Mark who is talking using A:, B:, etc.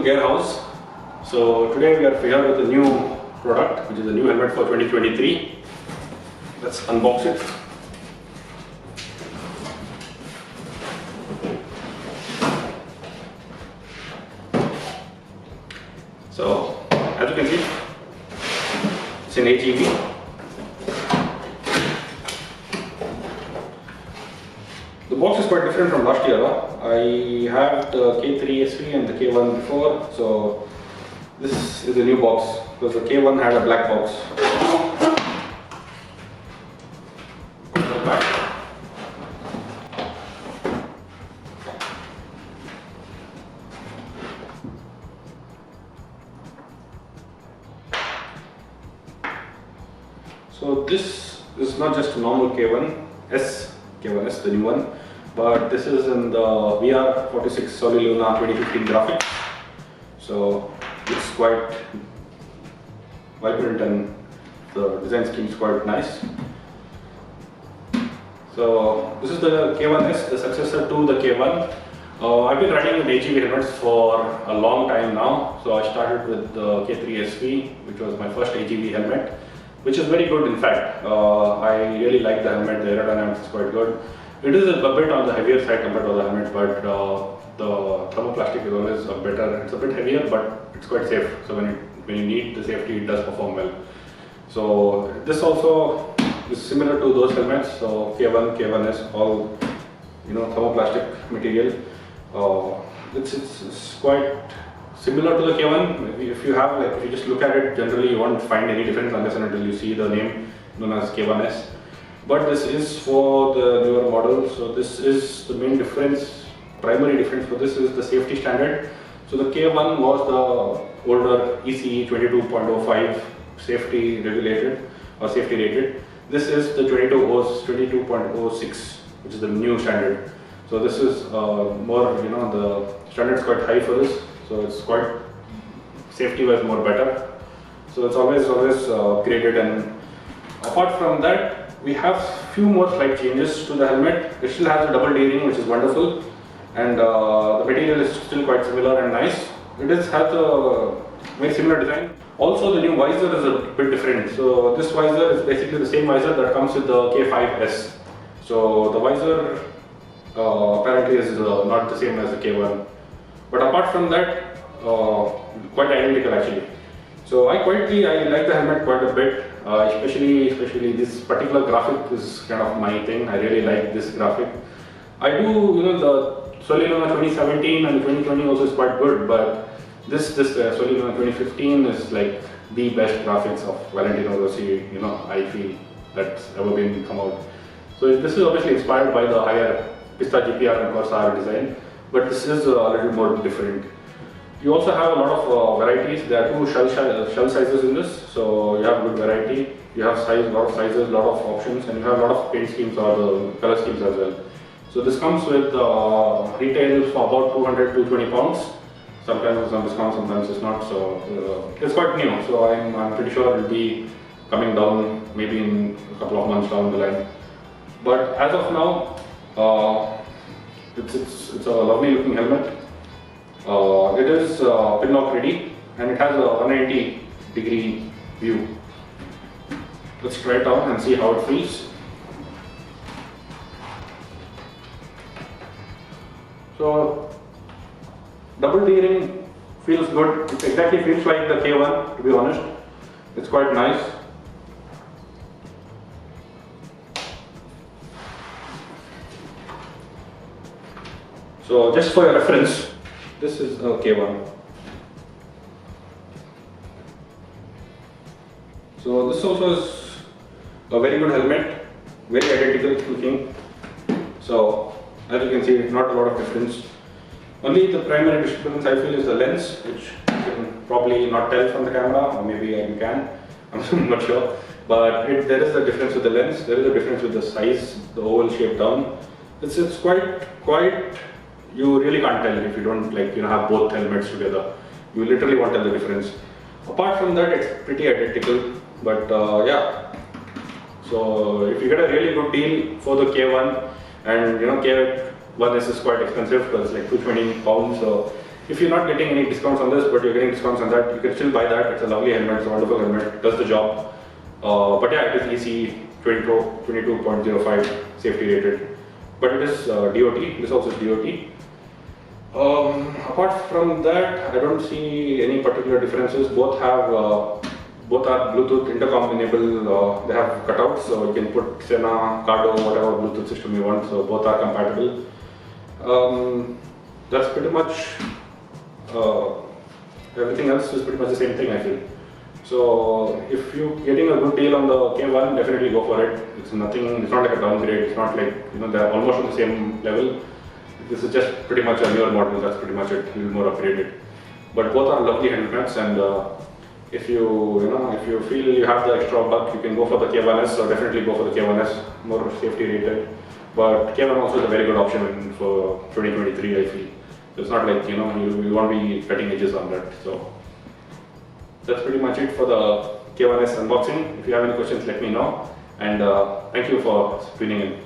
A: to Gear House. So today we are here with a new product, which is a new helmet for 2023. Let's unbox it. So as you can see, it's an AGV. The box is quite different from last year. I have the K3 SV and the K1 before, so this is a new box because the K1 had a black box. So this is not just a normal K1S, the new one, but this is in the VR46 Soleluna 2015 graphics. So it's quite vibrant and the design scheme is quite nice. So this is the K1S, the successor to the K1. I've been riding with AGV helmets for a long time now. So I started with the K3 SV, which was my first AGV helmet, which is very good in fact. I really like the helmet, the aerodynamics is quite good. It is a bit on the heavier side compared to the helmet, but the thermoplastic is always better. It's a bit heavier, but it's quite safe. So when you need the safety, it does perform well. So this also is similar to those helmets. So K1, K1S, all thermoplastic material. It's quite similar to the K1. If you just look at it, generally you won't find any difference unless and until you see the name known as K1S. But this is for the newer model, so this is the main difference. Primary difference for this is the safety standard. So the K1 was the older ECE 22.05 safety regulated or safety rated. This is the 22.06, which is the new standard. So this is more, the standard is quite high for this. So it's quite safety wise more better. So it's always graded, and apart from that, we have few more slight changes to the helmet. It still has a double D-ring, which is wonderful, and the material is still quite similar and nice. It has a very similar design. Also, the new visor is a bit different. So this visor is basically the same visor that comes with the K5S. So the visor apparently is not the same as the K1. But apart from that, quite identical actually. So I like the helmet quite a bit, especially this particular graphic is kind of my thing. I really like this graphic. I do, the Soleluna 2017 and 2020 also is quite good, but this Soleluna 2015 is like the best graphics of Valentino Rossi, I feel that's ever been come out. So this is obviously inspired by the higher Pista GPR and Corsair design, but this is a little more different. You also have a lot of varieties. There are two shell sizes in this, so you have good variety. You have a lot of sizes, a lot of options, and you have a lot of paint schemes or the color schemes as well. So this comes with retail for about 200-220 pounds. Sometimes it's on discount, sometimes it's not. So it's quite new. So I'm pretty sure it will be coming down maybe in a couple of months down the line. But as of now, it's a lovely looking helmet. It is pin lock ready, and it has a 190-degree view. Let's try it out and see how it feels. So double D-ring feels good. It exactly feels like the K1, to be honest. It's quite nice. So just for your reference, this is a K1. So this also is a very good helmet, very identical looking. So as you can see, not a lot of difference. Only the primary difference I feel is the lens, which you can probably not tell from the camera, or maybe you can, I'm not sure. But there is a difference with the lens, there is a difference with the size, the oval shape down. It's quite, you really can't tell if you don't have both helmets together. You literally won't tell the difference. Apart from that, it's pretty identical, but yeah. So if you get a really good deal for the K1, and K1S is quite expensive because it's like 220 pounds, so If you're not getting any discounts on this, but you're getting discounts on that, you can still buy that. It's a lovely helmet, it's a wonderful helmet, does the job. But yeah, it is EC 22.05 safety rated. But it is DOT, this also is DOT. Apart from that, I don't see any particular differences. Both are Bluetooth intercom enabled. They have cutouts, so you can put Sena, Cardo, whatever Bluetooth system you want. So both are compatible. That's pretty much everything else is pretty much the same thing, I feel. So if you're getting a good deal on the K1, definitely go for it. It's nothing. It's not like a downgrade. It's not like, you know, they're almost on the same level. This is just pretty much a newer model. That's pretty much it. A little more upgraded. But both are lovely helmets, and if you feel you have the extra buck, you can go for the K1S. So definitely go for the K1S, more safety rated. But K1 also is a very good option for 2023, I feel. It's not like, you know, you won't be cutting edges on that. So that's pretty much it for the K1S unboxing. If you have any questions, let me know. And thank you for tuning in.